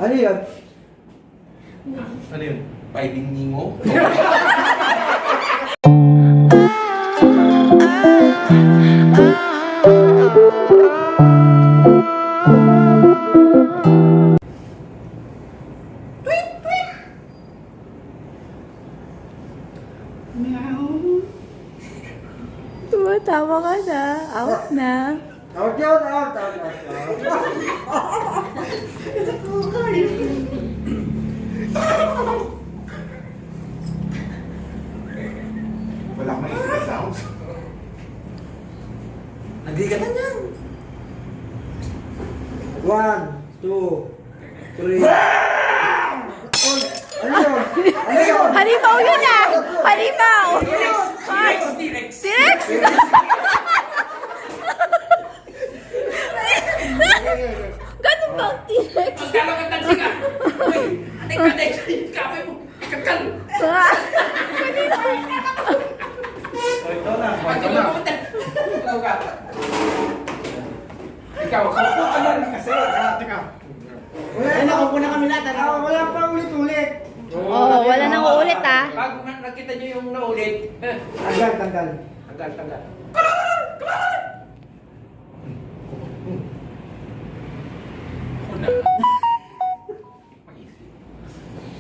Ano yun? Ano yun? Pwedeng ningo? Tumatawa ka na. Out na. Out yun, out. Wala akong maisip na sounds. Nagigatan yan. 1, 2, 3. Ano yun? Ano yun? Halimaw yun ah! Halimaw! T-Rex. T-Rex? Ganun ba ang T-Rex? Magkano ka tansi ka? Uy, atik ka yung kape mo. Kakal. Ito na. Ikaw na. Ikaw ka. Ikaw ka lang kasi. Teka. Nakaupo na kami lahat. Wala pa ulit-ulit. Oo, wala nang uulit ah. Pag nakita nyo yung naulit, Tanggal. tanggal.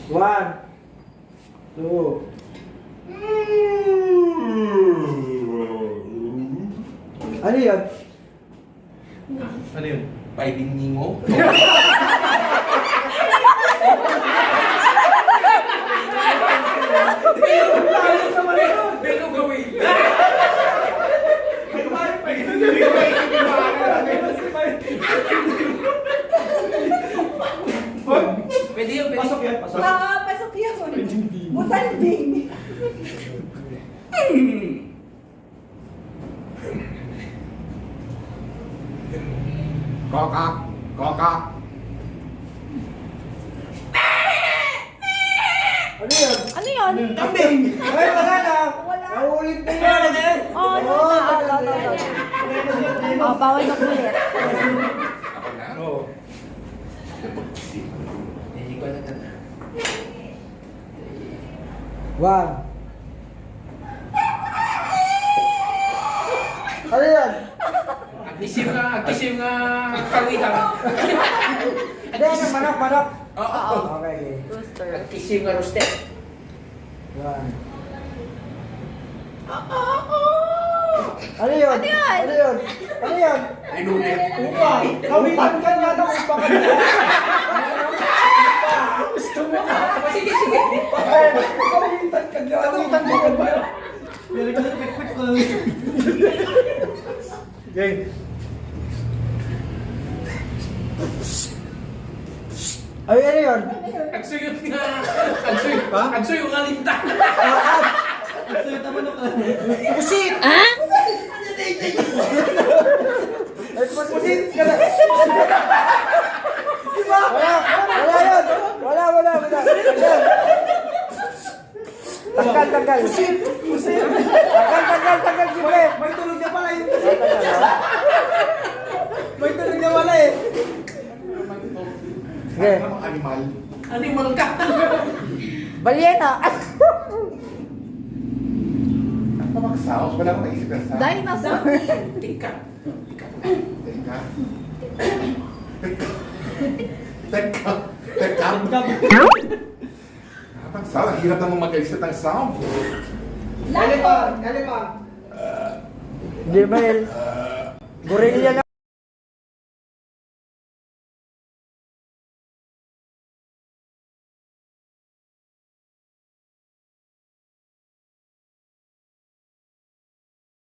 One, two. Ano yun? Ano yun? Pwedeng ningo? Pero gawin. Pwede yun, pwede. Pasok yan, pasok. Pasok yan. Butanding. Kokak. Ano yun? Ano yun? Kambing! Ay, wala na. Wala. Naulit na yan. Oh, ano na? Oh, bawal makulit. Ako na? Oo. Hindi ko alam na. One. Ano yun? Agkisim nga kawitan. Hindi, manok. Oo. Okay. Rooster. Agkisim nga roasted. One. Ano yun? Ano yun? Ay, lulit. Upa. Kawitan ka niya na upa ka niya. Sige. Kawitan ka niya. Kawitan ka ba? Okay. Ay, ano yun? Agsuyot nga. Agsuy yung alinta. Pusit! Ha? Ay, pusit ka na. Diba? Wala yun. Wala. Tanggal. Pusit. Tanggal, siyempre. May tulog niya pala yung May tulog niya wala eh. Sige. Animal. animal ka. Balyena. Ako mag-sounds? Wala akong maisip na sounds. Dinosaur. Tika. Teka. Ang sound. Ang hirap naman mag-exit ng sound. Kali pa. Hindi ba, Gorilla na.